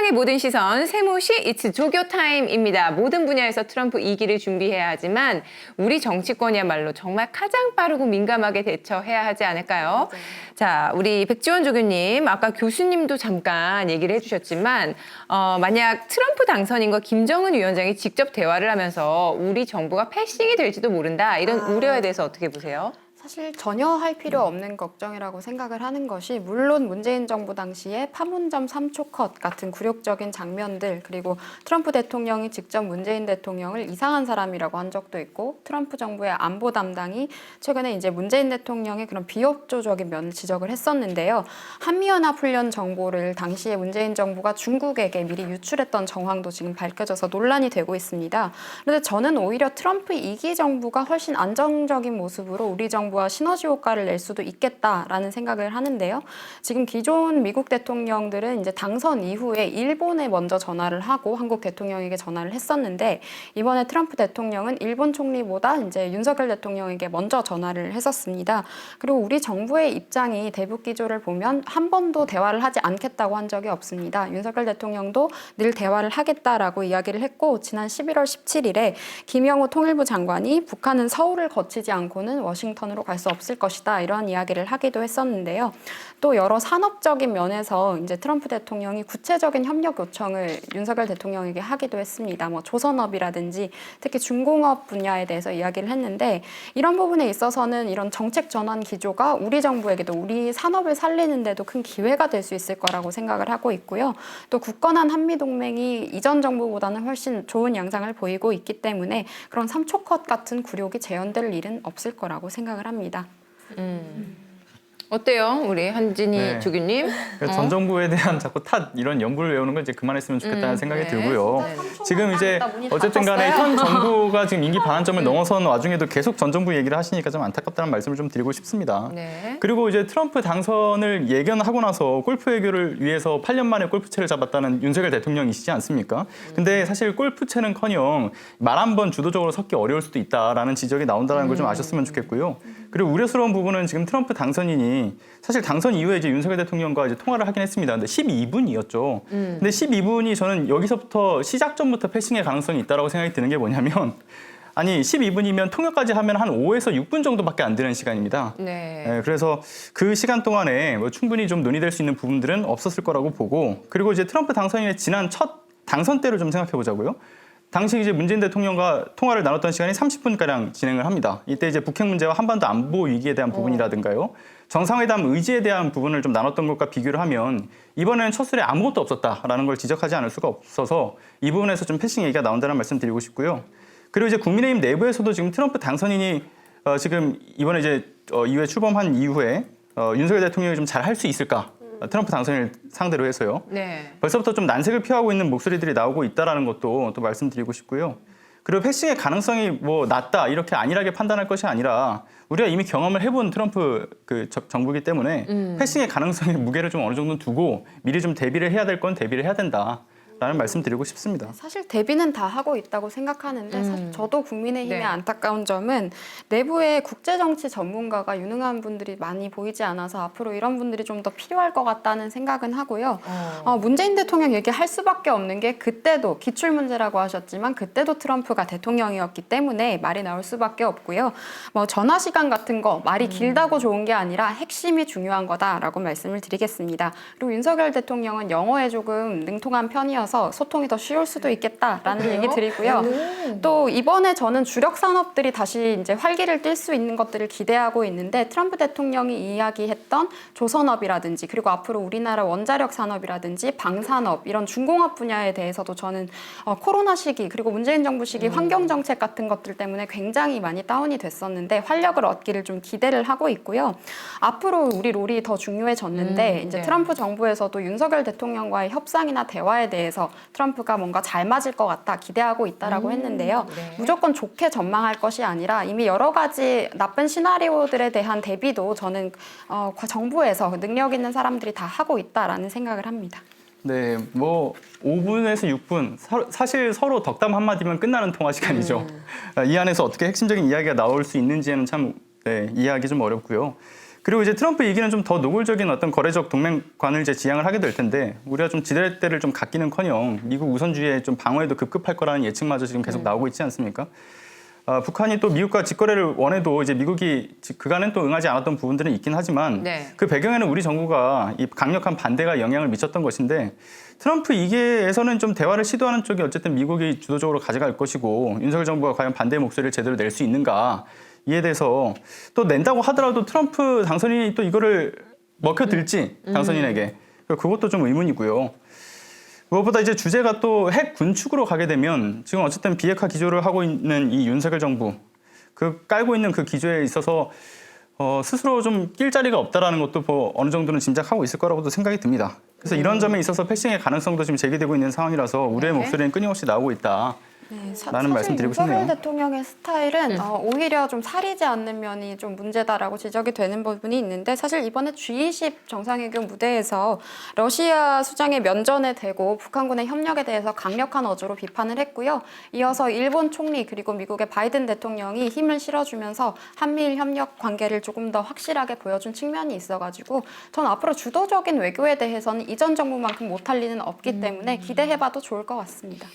세상의 모든 시선, 세모시 이츠 조교 타임입니다. 모든 분야에서 트럼프 2기를 준비해야 하지만 우리 정치권이야말로 정말 가장 빠르고 민감하게 대처해야 하지 않을까요? 맞아요. 자, 우리 백지원 조교님, 아까 교수님도 잠깐 얘기를 해주셨지만 만약 트럼프 당선인과 김정은 위원장이 직접 대화를 하면서 우리 정부가 패싱이 될지도 모른다. 이런 우려에 대해서 어떻게 보세요? 사실 전혀 할 필요 없는 걱정이라고 생각을 하는 것이, 물론 문재인 정부 당시에 파문점 3초 컷 같은 굴욕적인 장면들, 그리고 트럼프 대통령이 직접 문재인 대통령을 이상한 사람이라고 한 적도 있고, 트럼프 정부의 안보 담당이 최근에 이제 문재인 대통령의 그런 비협조적인 면을 지적을 했었는데요. 한미연합훈련 정보를 당시에 문재인 정부가 중국에게 미리 유출했던 정황도 지금 밝혀져서 논란이 되고 있습니다. 그런데 저는 오히려 트럼프 2기 정부가 훨씬 안정적인 모습으로 우리 정부와 시너지 효과를 낼 수도 있겠다라는 생각을 하는데요. 지금 기존 미국 대통령들은 이제 당선 이후에 일본에 먼저 전화를 하고 한국 대통령에게 전화를 했었는데, 이번에 트럼프 대통령은 일본 총리보다 이제 윤석열 대통령에게 먼저 전화를 했었습니다. 그리고 우리 정부의 입장이 대북 기조를 보면 한 번도 대화를 하지 않겠다고 한 적이 없습니다. 윤석열 대통령도 늘 대화를 하겠다라고 이야기를 했고, 지난 11월 17일에 김영호 통일부 장관이 북한은 서울을 거치지 않고는 워싱턴으로 갈 수 없을 것이다, 이런 이야기를 하기도 했었는데요. 또 여러 산업적인 면에서 이제 트럼프 대통령이 구체적인 협력 요청을 윤석열 대통령에게 하기도 했습니다. 뭐 조선업이라든지 특히 중공업 분야에 대해서 이야기를 했는데, 이런 부분에 있어서는 이런 정책 전환 기조가 우리 정부에게도 우리 산업을 살리는데도 큰 기회가 될 수 있을 거라고 생각을 하고 있고요. 또 굳건한 한미동맹이 이전 정부보다는 훨씬 좋은 양상을 보이고 있기 때문에 그런 3초 컷 같은 굴욕이 재현될 일은 없을 거라고 생각을 합니다. 어때요? 우리 한진희 네. 조교님? 전 정부에 대한 자꾸 탓 이런 연구를 외우는 건 이제 그만했으면 좋겠다는 생각이 네. 들고요. 진짜 지금 이제 문이 다 어쨌든 간에 떴어요. 현 정부가 지금 임기 반환점을 넘어선 와중에도 계속 전 정부 얘기를 하시니까 좀 안타깝다는 말씀을 좀 드리고 싶습니다. 네. 그리고 이제 트럼프 당선을 예견하고 나서 골프 외교를 위해서 8년 만에 골프채를 잡았다는 윤석열 대통령이시지 않습니까? 근데 사실 골프채는커녕 말 한 번 주도적으로 섞기 어려울 수도 있다라는 지적이 나온다는 걸 좀 아셨으면 좋겠고요. 그리고 우려스러운 부분은 지금 트럼프 당선인이 사실 당선 이후에 이제 윤석열 대통령과 이제 통화를 하긴 했습니다. 근데 12분이었죠. 근데 12분이 저는 여기서부터 시작점부터 패싱의 가능성이 있다고 생각이 드는 게 뭐냐면, 아니 12분이면 통역까지 하면 한 5에서 6분 정도밖에 안 되는 시간입니다. 네. 그래서 그 시간 동안에 뭐 충분히 좀 논의될 수 있는 부분들은 없었을 거라고 보고, 그리고 이제 트럼프 당선인의 지난 첫 당선 때를 좀 생각해 보자고요. 당시 이제 문재인 대통령과 통화를 나눴던 시간이 30분가량 진행을 합니다. 이때 이제 북핵 문제와 한반도 안보 위기에 대한 부분이라든가요, 정상회담 의지에 대한 부분을 좀 나눴던 것과 비교를 하면 이번에는 첫 술에 아무것도 없었다라는 걸 지적하지 않을 수가 없어서 이 부분에서 좀 패싱 얘기가 나온다는 말씀 드리고 싶고요. 그리고 이제 국민의힘 내부에서도 지금 트럼프 당선인이 지금 이번에 이제 이후에 출범한 이후에 윤석열 대통령이 좀 잘 할 수 있을까? 트럼프 당선인을 상대로 해서요. 네. 벌써부터 좀 난색을 표하고 있는 목소리들이 나오고 있다는 것도 또 말씀드리고 싶고요. 그리고 패싱의 가능성이 뭐 낮다 이렇게 안일하게 판단할 것이 아니라, 우리가 이미 경험을 해본 트럼프 정부이기 때문에 패싱의 가능성의 무게를 좀 어느 정도 두고 미리 좀 대비를 해야 될 건 대비를 해야 된다라는 말씀 드리고 싶습니다. 사실 대비는 다 하고 있다고 생각하는데, 사실 저도 국민의힘의 네. 안타까운 점은 내부에 국제정치 전문가가 유능한 분들이 많이 보이지 않아서 앞으로 이런 분들이 좀 더 필요할 것 같다는 생각은 하고요. 문재인 대통령 얘기할 수밖에 없는 게, 그때도 기출문제라고 하셨지만 그때도 트럼프가 대통령이었기 때문에 말이 나올 수밖에 없고요. 뭐 전화 시간 같은 거 말이 길다고 좋은 게 아니라 핵심이 중요한 거다라고 말씀을 드리겠습니다. 그리고 윤석열 대통령은 영어에 조금 능통한 편이어서 소통이 더 쉬울 수도 있겠다라는 그래요? 얘기 드리고요. 또 이번에 저는 주력 산업들이 다시 이제 활기를 띨 수 있는 것들을 기대하고 있는데, 트럼프 대통령이 이야기했던 조선업이라든지, 그리고 앞으로 우리나라 원자력 산업이라든지 방산업, 이런 중공업 분야에 대해서도 저는 코로나 시기 그리고 문재인 정부 시기 환경 정책 같은 것들 때문에 굉장히 많이 다운이 됐었는데 활력을 얻기를 좀 기대를 하고 있고요. 앞으로 우리 롤이 더 중요해졌는데 이제 네. 트럼프 정부에서도 윤석열 대통령과의 협상이나 대화에 대해서 트럼프가 뭔가 잘 맞을 것 같다 기대하고 있다라고 했는데요. 네. 무조건 좋게 전망할 것이 아니라 이미 여러 가지 나쁜 시나리오들에 대한 대비도 저는 정부에서 능력 있는 사람들이 다 하고 있다라는 생각을 합니다. 네, 뭐 5분에서 6분 사실 서로 덕담 한마디면 끝나는 통화 시간이죠. 이 안에서 어떻게 핵심적인 이야기가 나올 수 있는지는 참 이해하기 좀 어렵고요. 그리고 이제 트럼프 이기는 좀 더 노골적인 어떤 거래적 동맹관을 이제 지향을 하게 될 텐데 우리가 좀 지렛대를 좀 갖기는커녕 미국 우선주의에 좀 방어에도 급급할 거라는 예측마저 지금 계속 나오고 있지 않습니까? 북한이 또 미국과 직거래를 원해도 이제 미국이 그간은 또 응하지 않았던 부분들은 있긴 하지만 네. 그 배경에는 우리 정부가 이 강력한 반대가 영향을 미쳤던 것인데 트럼프 이계에서는 좀 대화를 시도하는 쪽이 어쨌든 미국이 주도적으로 가져갈 것이고 윤석열 정부가 과연 반대의 목소리를 제대로 낼 수 있는가 이에 대해서 또 낸다고 하더라도 트럼프 당선인이 또 이거를 먹혀들지 당선인에게 그것도 좀 의문이고요. 무엇보다 이제 주제가 또 핵 군축으로 가게 되면 지금 어쨌든 비핵화 기조를 하고 있는 이 윤석열 정부 그 깔고 있는 그 기조에 있어서 스스로 좀 낄 자리가 없다라는 것도 뭐 어느 정도는 짐작하고 있을 거라고도 생각이 듭니다. 그래서 이런 점에 있어서 패싱의 가능성도 지금 제기되고 있는 상황이라서 우리의 네. 목소리는 끊임없이 나오고 있다. 네, 라는 말씀 드리고 싶네요. 윤석열 대통령의 스타일은 오히려 좀 사리지 않는 면이 좀 문제다라고 지적이 되는 부분이 있는데 사실 이번에 G20 정상회견 무대에서 러시아 수장의 면전에 대고 북한군의 협력에 대해서 강력한 어조로 비판을 했고요. 이어서 일본 총리 그리고 미국의 바이든 대통령이 힘을 실어주면서 한미일 협력 관계를 조금 더 확실하게 보여준 측면이 있어가지고 전 앞으로 주도적인 외교에 대해서는 이전 정부만큼 못할 리는 없기 때문에 기대해봐도 좋을 것 같습니다.